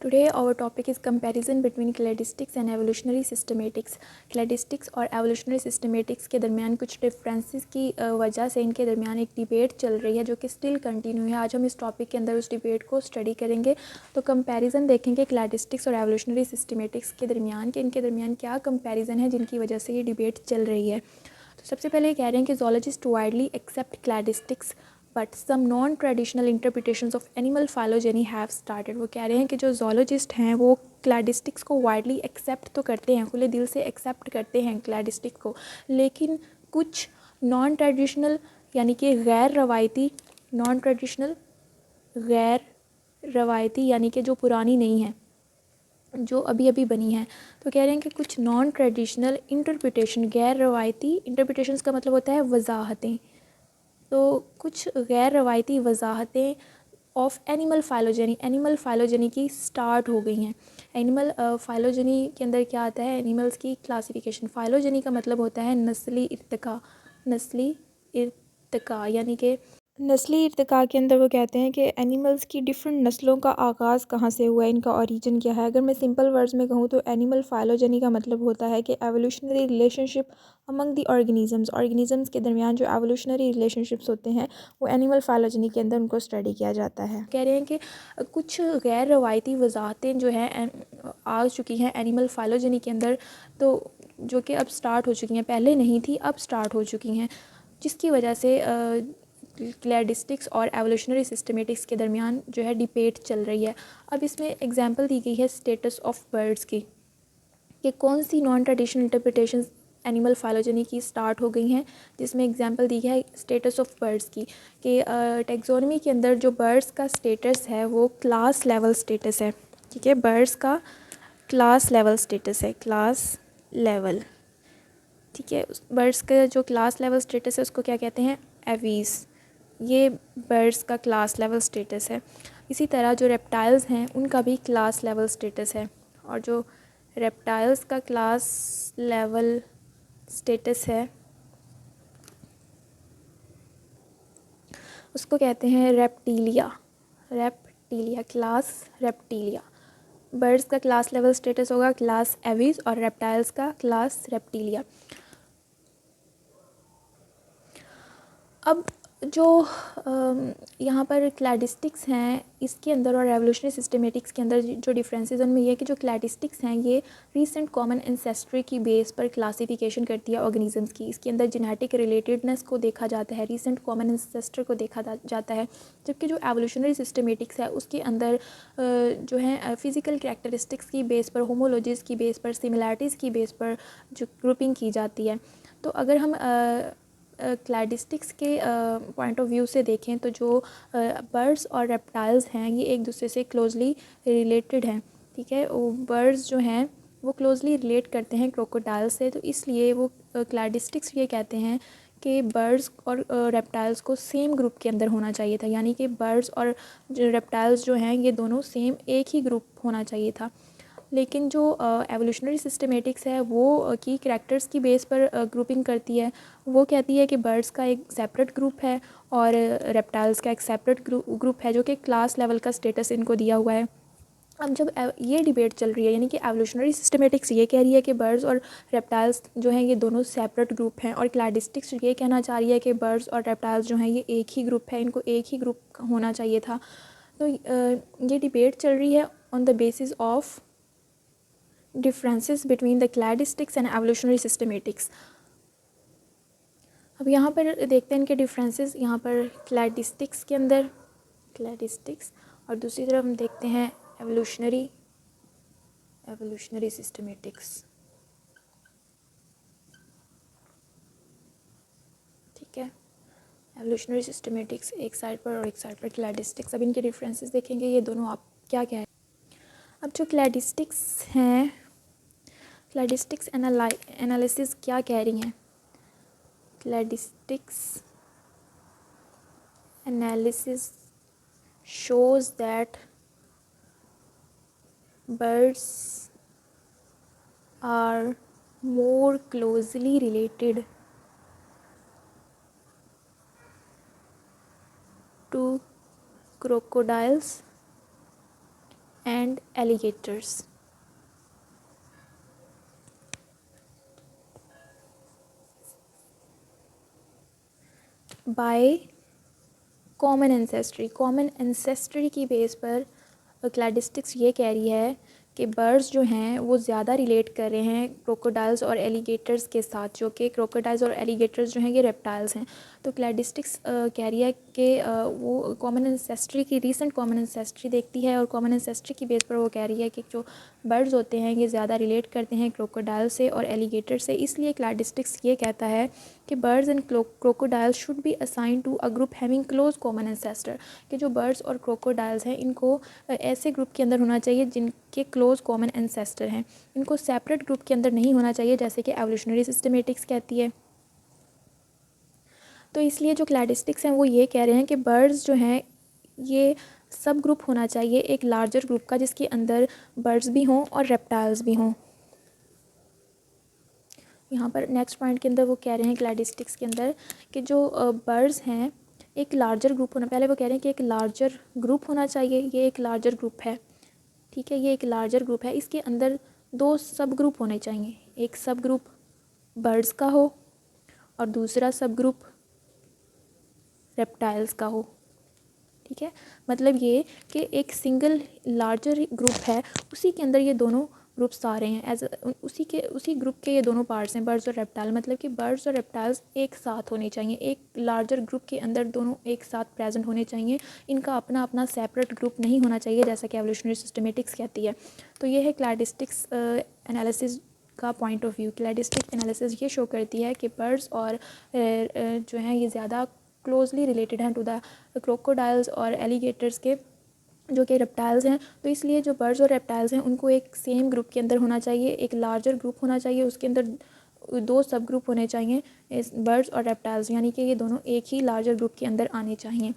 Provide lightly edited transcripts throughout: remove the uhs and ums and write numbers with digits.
Today our topic is comparison between cladistics and evolutionary systematics. Cladistics और evolutionary systematics के दरमियान कुछ differences की वजह से इनके दरमियान एक डिबेट चल रही है जो कि स्टिल कंटिन्यू है। आज हम इस टॉपिक के अंदर उस डिबेट को स्टडी करेंगे। तो कंपैरिजन देखेंगे क्लाडिस्टिक्स और एवोल्यूशनरी सिस्टमेटिक्स के दरमियान कि इनके दरमियान क्या कंपैरिजन है जिनकी वजह से ये डिबेट चल रही है। तो सबसे पहले ये कह रहे हैं कि zoologists widely accept cladistics but some non traditional interpretations of animal phylogeny have started. वो कह रहे हैं कि जो जोलॉजिस्ट हैं वो क्लाडिस्टिक्स को वाइडली एक्सेप्ट तो करते हैं, खुले दिल से एक्सेप्ट करते हैं क्लाडिस्टिक को, लेकिन कुछ नॉन ट्रेडिशनल यानी कि गैर रवायती यानी कि जो पुरानी नहीं है, जो अभी अभी बनी है। तो कह रहे हैं कि कुछ नॉन ट्रेडिशनल इंटरप्रिटेशन, गैर रवायती इंटरप्रिटेशंस का मतलब होता है वजाहतें, तो कुछ गैर रवायती वजाहतें ऑफ एनिमल फाइलोजेनी की स्टार्ट हो गई हैं। एनिमल फाइलोजेनी के अंदर क्या आता है? एनिमल्स की क्लासिफिकेशन। फाइलोजेनी का मतलब होता है नस्ली इर्तिका यानी कि नस्ली इर्तिका के अंदर वो कहते हैं कि एनिमल्स की डिफरेंट नस्लों का आगाज़ कहाँ से हुआ है, इनका ओरिजिन क्या है। अगर मैं सिंपल वर्ड्स में कहूँ तो एनिमल फाइलोजेनी का मतलब होता है कि evolutionary relationship among the organisms के दरमियान जो एवोल्यूशनरी रिलेशनशिप्स होते हैं वो एनिमल फाइलोजेनी के अंदर उनको स्टडी किया जाता है। कह रहे हैं कि कुछ गैर रवायती वजाहतें जो हैं आ चुकी हैं एनिमल फाइलोजेनी के अंदर, तो जो कि अब स्टार्ट हो चुकी हैं, पहले नहीं थी अब स्टार्ट हो चुकी हैं, जिसकी वजह से क्लैडिस्टिक्स और एवोल्यूशनरी सिस्टमेटिक्स के दरमियान जो है डिबेट चल रही है। अब इसमें एग्जांपल दी गई है स्टेटस ऑफ बर्ड्स की, कि कौन सी non traditional interpretations animal phylogeny की स्टार्ट हो गई हैं, जिसमें एग्जांपल दी है स्टेटस ऑफ बर्ड्स की, कि टेक्सोनमी के अंदर जो बर्ड्स का स्टेटस है वो क्लास लेवल स्टेटस है। ठीक है, बर्ड्स का क्लास लेवल स्टेटस है, क्लास लेवल। ठीक है, बर्ड्स का जो क्लास लेवल स्टेटस है उसको क्या कहते हैं? एवीज़। ये बर्ड्स का क्लास लेवल स्टेटस है। इसी तरह जो रेप्टाइल्स हैं उनका भी क्लास लेवल स्टेटस है, और जो रेप्टाइल्स का क्लास लेवल स्टेटस है उसको कहते हैं रेप्टीलिया। Class Reptilia. बर्ड्स का क्लास लेवल स्टेटस होगा क्लास एवीज और रेप्टाइल्स का क्लास रेप्टीलिया। अब जो यहाँ पर क्लैडिस्टिक्स हैं इसके अंदर और रेवोल्यूशनरी सिस्टमेटिक्स के अंदर जो डिफरेंसेस उनमें ये है कि जो क्लैडिस्टिक्स हैं ये रीसेंट कॉमन एंसेस्ट्री की बेस पर क्लासिफिकेशन करती है ऑर्गेनिजम्स की। इसके अंदर जेनेटिक रिलेटेडनेस को देखा जाता है, रीसेंट कॉमन एंसेस्टर को देखा जाता है, जबकि जो एवोल्यूशनरी सिस्टमेटिक्स है उसके अंदर जो है फिज़िकल कैरेक्टरिस्टिक्स की बेस पर, होमोलॉजीज़ की बेस पर, सिमिलैरिटीज़ की बेस पर जो ग्रुपिंग की जाती है। तो अगर हम क्लैडिस्टिक्स के पॉइंट ऑफ व्यू से देखें तो जो बर्ड्स और रेप्टाइल्स हैं ये एक दूसरे से क्लोजली रिलेटेड हैं। ठीक है, वो बर्ड्स जो हैं वो क्लोजली रिलेट करते हैं क्रोकोडाइल से, तो इसलिए वो क्लैडिस्टिक्स ये कहते हैं कि बर्ड्स और रेप्टाइल्स को सेम ग्रुप के अंदर होना चाहिए था, यानी कि बर्ड्स और रेप्टाइल्स जो हैं ये दोनों सेम एक ही ग्रुप होना चाहिए था। लेकिन जो एवोल्यूशनरी सिस्टमेटिक्स है वो की करैक्टर्स की बेस पर ग्रुपिंग करती है। वो कहती है कि बर्ड्स का एक सेपरेट ग्रुप है और रेप्टाइल्स का एक सेपरेट ग्रुप है जो कि क्लास लेवल का स्टेटस इनको दिया हुआ है। अब जब ये डिबेट चल रही है, यानी कि एवोल्यूशनरी सिस्टमेटिक्स ये कह रही है कि बर्ड्स और रेप्टाइल्स जो हैं ये दोनों सेपरेट ग्रुप हैं, और क्लैडिस्टिक्स ये कहना चाह रही है कि बर्ड्स और रेप्टाइल्स जो हैं ये एक ही ग्रुप है, इनको एक ही ग्रुप होना चाहिए था। तो ये डिबेट चल रही है on the basis of differences between the cladistics and evolutionary systematics. अब यहाँ पर देखते हैं इनके डिफरेंसेस। यहाँ पर क्लैडिस्टिक्स के अंदर क्लैडिस्टिक्स और दूसरी तरफ हम देखते हैं एवोल्यूशनरी सिस्टमेटिक्स। ठीक है, एवोल्यूशनरी सिस्टमेटिक्स एक साइड पर और एक साइड पर क्लैडिस्टिक्स। अब इनके डिफरेंसेस देखेंगे ये दोनों आप क्या क्या है। अब जो क्लैडिस्टिक्स हैं, क्लैडिस्टिक्स एनालिसिस क्या कह रही हैं? Cladistics analysis shows that birds are more closely related to crocodiles and alligators. By common ancestry की बेस पर क्लैडिस्टिक्स ये कह रही है कि बर्ड्स जो हैं वो ज़्यादा रिलेट कर रहे हैं क्रोकोडाइल्स और एलिगेटर्स के साथ, जो कि क्रोकोडाइल्स और एलिगेटर्स जो हैं ये रेप्टाइल्स हैं। तो क्लैडिस्टिक्स कह रही है कि वो कॉमन एंसेस्ट्री की रीसेंट कॉमन एंसेस्ट्री देखती है और कॉमन एंसेस्ट्री की बेस पर वो कह रही है कि जो बर्ड्स होते हैं ये ज़्यादा रिलेट करते हैं क्रोकोडाइल से और एलिगेटर से। इसलिए क्लैडिस्टिक्स ये कहता है कि birds and crocodiles should be assign to a group having close common ancestor, कि जो बर्ड्स और क्रोकोडाइल्स हैं इनको ऐसे ग्रुप के अंदर होना चाहिए जिनके क्लोज कॉमन एंसेस्टर हैं। इनको सेपरेट ग्रुप के अंदर नहीं होना चाहिए जैसे कि एवोल्यूशनरी सिस्टमेटिक्स कहती है। तो इसलिए जो क्लैडिस्टिक्स हैं वो ये कह रहे हैं कि बर्ड्स जो हैं ये सब ग्रुप होना चाहिए एक लार्जर ग्रुप का, जिसके अंदर बर्ड्स भी हों और रेप्टाइल्स भी हों। यहाँ पर नेक्स्ट पॉइंट के अंदर वो कह रहे हैं क्लैडिस्टिक्स के अंदर कि जो बर्ड्स हैं एक लार्जर ग्रुप होना, पहले वो कह रहे हैं कि एक लार्जर ग्रुप होना चाहिए, ये एक लार्जर ग्रुप है, ठीक है, ये एक लार्जर ग्रुप है, इसके अंदर 2 सब ग्रुप होने चाहिए, एक सब ग्रुप बर्ड्स का हो और दूसरा सब ग्रुप रेप्टाइल्स का हो, ठीक है। मतलब ये कि एक सिंगल लार्जर ग्रुप है उसी के अंदर ये दोनों ग्रुप्स आ रहे हैं एज उसी ग्रुप के ये दोनों पार्ट्स हैं, बर्ड्स और रेप्टाइल। मतलब कि बर्ड्स और रेप्टाइल्स एक साथ होने चाहिए, एक लार्जर ग्रुप के अंदर दोनों एक साथ प्रेजेंट होने चाहिए, इनका अपना अपना सेपरेट ग्रुप नहीं होना चाहिए जैसा कि एवोल्यूशनरी सिस्टमेटिक्स कहती है। तो ये है क्लैडिस्टिक्स एनालिसिस का point of view. Cladistic analysis ये शो करती है कि बर्ड्स और जो हैं ये ज़्यादा क्लोजली रिलेटेड हैं टू द क्रोकोडाइल्स और एलिगेटर्स के, जो कि रेप्टाइल्स हैं। तो इसलिए जो बर्ड्स और रेप्टाइल्स हैं उनको एक सेम ग्रुप के अंदर होना चाहिए, एक लार्जर ग्रुप होना चाहिए, उसके अंदर 2 सब ग्रुप होने चाहिए इस बर्ड्स और रेप्टाइल्स, यानी कि ये दोनों एक ही लार्जर ग्रुप के अंदर आने चाहिए।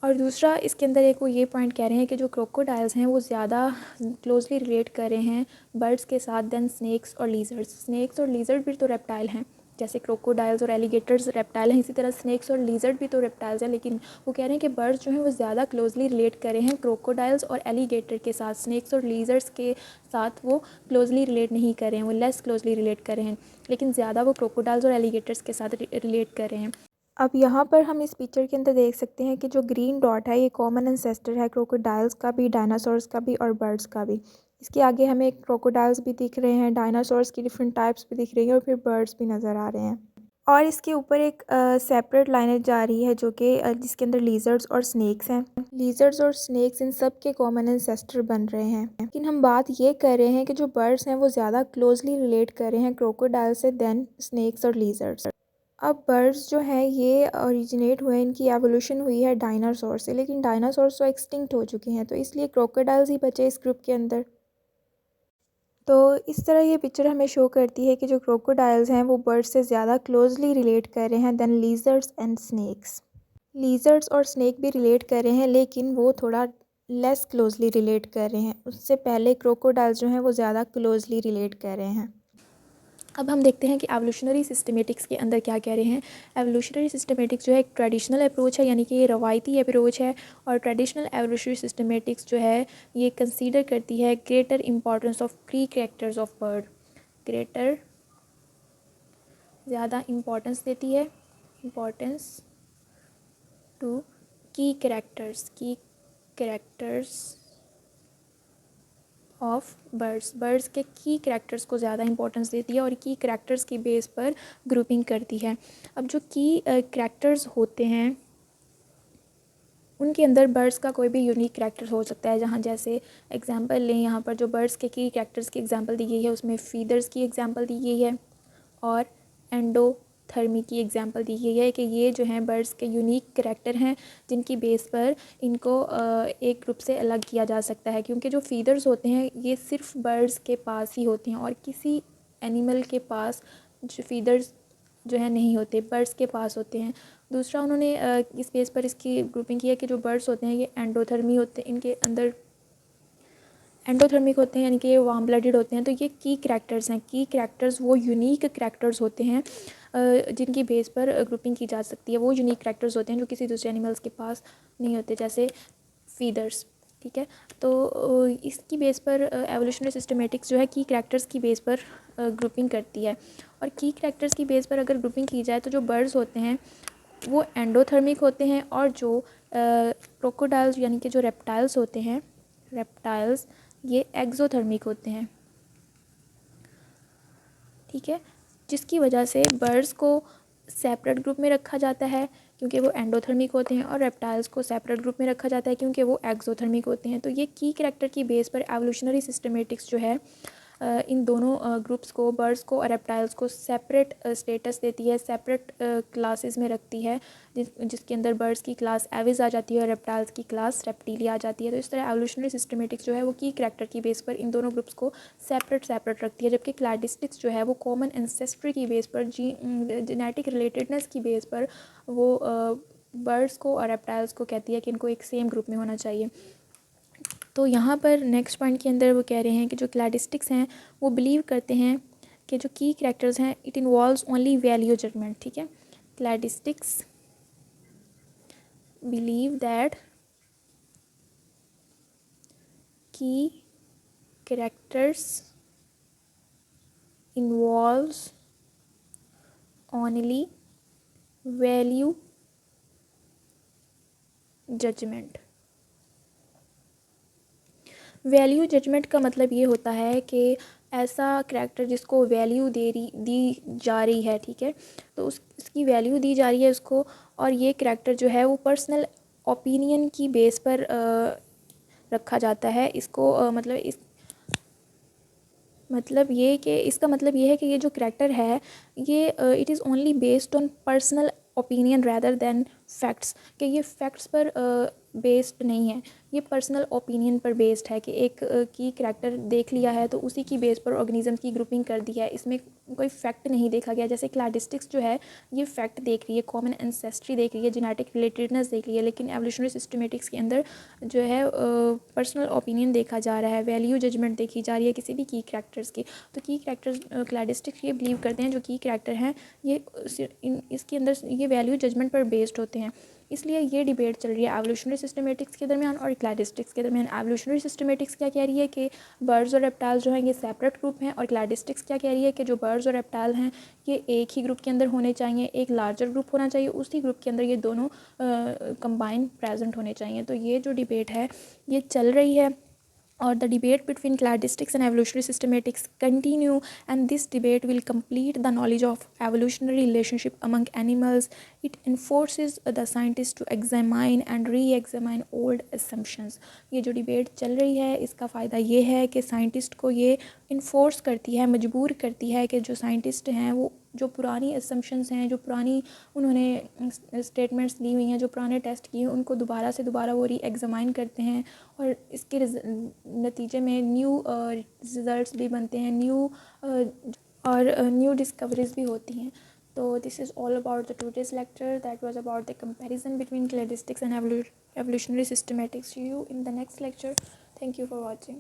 और दूसरा इसके अंदर एक वो ये पॉइंट कह रहे हैं कि जो क्रोकोडाइल्स हैं वो ज़्यादा क्लोजली रिलेट कर रहे हैं बर्ड्स के साथ देन स्नेक्स और लीजर्ड्स। स्नेक्स और लीजर्ड भी तो रेप्टाइल हैं, जैसे क्रोकोडाइल्स और एलिगेटर्स रेप्टाइल हैं, इसी तरह स्नेक्स और लीजर्ड भी तो रेप्टाइल्स हैं। लेकिन वो कह रहे हैं कि बर्ड्स जो हैं वो ज़्यादा क्लोजली रिलेट कर रहे हैं क्रोकोडाइल्स और एलिगेटर के साथ, स्नेक्स और लीजर्ड्स के साथ वो क्लोजली रिलेट नहीं कर रहे हैं, वो लेस क्लोजली रिलेट कर रहे हैं, लेकिन ज़्यादा वो क्रोकोडाइल्स और एलिगेटर्स के साथ रिलेट कर रहे हैं। अब यहाँ पर हम इस पिक्चर के अंदर देख सकते हैं कि जो ग्रीन डॉट है ये कॉमन एंसेस्टर है क्रोकोडाइल्स का भी, डायनासोर्स का भी और बर्ड्स का भी। इसके आगे हमें क्रोकोडाइल्स भी दिख रहे हैं, डायनासोर्स की डिफरेंट टाइप्स भी दिख रही हैं और फिर बर्ड्स भी नज़र आ रहे हैं। और इसके ऊपर एक सेपरेट लाइनें जा रही है जो कि जिसके अंदर लीजर्ड्स और स्नेक्स हैं। लीजर्ड्स और स्नेक्स इन सब के कॉमन एंसेस्टर बन रहे हैं। लेकिन हम बात ये कर रहे हैं कि जो बर्ड्स हैं वो ज़्यादा क्लोजली रिलेट कर रहे हैं क्रोकोडाइल से देन स्नेक्स और लीजर्ड्स। अब बर्ड्स जो हैं ये ओरिजिनेट हुए, इनकी एवोल्यूशन हुई है डायनासोर से, लेकिन डायनासोर्स तो एक्सटिंक्ट हो चुके हैं, तो इसलिए क्रोकोडाइल्स ही बचे इस ग्रुप के अंदर। तो इस तरह ये पिक्चर हमें शो करती है कि जो क्रोकोडाइल्स हैं वो बर्ड्स से ज़्यादा क्लोजली रिलेट कर रहे हैं देन लीजर्ड्स एंड स्नेक्स। लीजर्ड्स और स्नेक भी रिलेट कर रहे हैं लेकिन वो थोड़ा लेस क्लोजली रिलेट कर रहे हैं, उससे पहले क्रोकोडाइल्स जो हैं वो ज़्यादा क्लोजली रिलेट कर रहे हैं। अब हम देखते हैं कि एवोल्यूशनरी सिस्टमेटिक्स के अंदर क्या कह रहे हैं। एवोल्यूशनरी सिस्टमेटिक्स जो है एक ट्रेडिशनल अप्रोच है, यानी कि ये रवायती अप्रोच है, और ट्रेडिशनल एवोल्यूशनरी सिस्टमेटिक्स जो है ये कंसीडर करती है ग्रेटर इंपॉर्टेंस ऑफ की कैरेक्टर्स ऑफ बर्ड। ग्रेटर ज़्यादा इंपॉर्टेंस देती है, इंपॉर्टेंस टू की कैरेक्टर्स ऑफ बर्ड्स के की कैरेक्टर्स को ज़्यादा इंपॉर्टेंस देती है और की कैरेक्टर्स की बेस पर ग्रुपिंग करती है। अब जो की कैरेक्टर्स होते हैं उनके अंदर बर्ड्स का कोई भी यूनिक कैरेक्टर हो सकता है, जहाँ जैसे एग्जांपल लें, यहाँ पर जो बर्ड्स के की कैरेक्टर्स की एग्जांपल दी गई है उसमें फीदर्स की एग्जांपल दी गई है और एंडोथर्मी की एग्जांपल दी गई है कि ये जो हैं बर्ड्स के यूनिक कैरेक्टर हैं जिनकी बेस पर इनको एक ग्रुप से अलग किया जा सकता है, क्योंकि जो फीदर्स होते हैं ये सिर्फ बर्ड्स के पास ही होते हैं और किसी एनिमल के पास जो फीदर्स जो है नहीं होते, बर्ड्स के पास होते हैं। दूसरा उन्होंने इस बेस पर इसकी ग्रुपिंग की है कि जो बर्ड्स होते हैं ये एंडोथर्मी होते हैं, इनके अंदर एंडोथर्मिक होते हैं, यानी कि ये वार्म ब्लडेड होते हैं। तो ये की कैरेक्टर्स हैं, की कैरेक्टर्स वो यूनिक कैरेक्टर्स होते हैं जिनकी बेस पर ग्रुपिंग की जा सकती है। वो यूनिक कैरेक्टर्स होते हैं जो किसी दूसरे एनिमल्स के पास नहीं होते, जैसे फीदर्स, ठीक है। तो इसकी बेस पर एवोल्यूशनरी सिस्टमेटिक्स जो है की करैक्टर्स की बेस पर ग्रुपिंग करती है। और की करैक्टर्स की बेस पर अगर ग्रुपिंग की जाए तो जो बर्ड्स होते हैं वो एंडोथर्मिक होते हैं, और जो क्रोकोडाइल्स यानी कि जो रेप्टाइल्स होते हैं, रेप्टाइल्स ये एक्सोथर्मिक होते हैं। ठीक है, जिसकी वजह से बर्ड्स को सेपरेट ग्रुप में रखा जाता है क्योंकि वो एंडोथर्मिक होते हैं, और रेप्टाइल्स को सेपरेट ग्रुप में रखा जाता है क्योंकि वो एक्सोथर्मिक होते हैं। तो ये की करैक्टर की बेस पर एवोल्यूशनरी सिस्टमेटिक्स जो है इन दोनों ग्रुप्स को, बर्ड्स को और रेप्टाइल्स को सेपरेट स्टेटस देती है, सेपरेट क्लासेस में रखती है, जिसके अंदर बर्ड्स की क्लास एविज आ जाती है और रेप्टाइल्स की क्लास रेप्टिलिया आ जाती है। तो इस तरह एवोल्यूशनरी सिस्टमेटिक्स जो है वो की करैक्टर की बेस पर इन दोनों ग्रुप्स को सेपरेट रखती है, जबकि क्लैडिस्टिक्स जो है वो कॉमन एंसेस्ट्री की बेस पर, जेनेटिक रिलेटेडनेस की बेस पर वो बर्ड्स को और रेप्टाइल्स को कहती है कि इनको एक सेम ग्रुप में होना चाहिए। तो यहाँ पर नेक्स्ट पॉइंट के अंदर वो कह रहे हैं कि जो क्लैडिस्टिक्स हैं वो बिलीव करते हैं कि जो की करैक्टर्स हैं it involves only value judgment. ठीक है, cladistics believe that key characters involves only value judgment। Value judgment का मतलब ये होता है कि ऐसा करैक्टर जिसको वैल्यू दी जा रही है, ठीक है, तो उसकी वैल्यू दी जा रही है उसको, और ये करैक्टर जो है वो पर्सनल ओपिनियन की बेस पर रखा जाता है इसको। मतलब ये कि इसका मतलब ये है कि ये जो करैक्टर है ये it is only based on personal opinion rather than facts, कि ये फैक्ट्स पर बेस्ड नहीं है, ये पर्सनल ओपिनियन पर बेस्ड है कि एक की करैक्टर देख लिया है तो उसी की बेस पर ऑर्गेनिजम्स की ग्रुपिंग कर दी है, इसमें कोई फैक्ट नहीं देखा गया। जैसे क्लैडिस्टिक्स जो है ये फैक्ट देख रही है, कॉमन एंसेस्ट्री देख रही है, जेनेटिक रिलेटेडनेस देख रही है, लेकिन एवोल्यूशनरी सिस्टमेटिक्स के अंदर जो है पर्सनल ओपिनियन देखा जा रहा है, वैल्यू जजमेंट देखी जा रही है किसी भी की करैक्टर्स की। तो की करैक्टर्स क्लैडिस्टिक्स ये बिलीव करते हैं जो की करैक्टर हैं ये इसके अंदर ये वैल्यू जजमेंट पर बेस्ड होते हैं। इसलिए ये डिबेट चल रही है एवोल्यूशनरी सिस्टमेटिक्स के दरमियान और क्लैडिस्टिक्स के दरमियान। एवोल्यूशनरी सिस्टमेटिक्स क्या कह रही है कि बर्ड्स और रेप्टाइल्स जो हैं ये सेपरेट ग्रुप हैं, और क्लैडिस्टिक्स क्या कह रही है कि जो बर्ड्स और रेप्टाइल हैं ये एक ही ग्रुप के अंदर होने चाहिए, एक लार्जर ग्रुप होना चाहिए, उसी ग्रुप के अंदर ये दोनों कंबाइन प्रेजेंट होने चाहिए। तो ये जो डिबेट है ये चल रही है, or the debate between cladistics and evolutionary systematics continue, and this debate will complete the knowledge of evolutionary relationship among animals. It enforces the scientists to examine and re-examine old assumptions। ये जो debate चल रही है इसका फ़ायदा ये है कि साइंटिस्ट को ये इन्फोर्स करती है, मजबूर करती है कि जो साइंटिस्ट हैं वो जो पुरानी असम्पशंस हैं, जो पुरानी उन्होंने स्टेटमेंट्स ली हुई हैं, जो पुराने टेस्ट किए हैं, उनको दोबारा से दोबारा वो री एग्जामाइन करते हैं, और इसके नतीजे में न्यू रिज़ल्ट्स भी बनते हैं, न्यू डिस्कवरीज भी होती हैं। तो this is all about the today's lecture that was about the comparison between cladistics and evolutionary systematics. See you in the next lecture. Thank you for watching.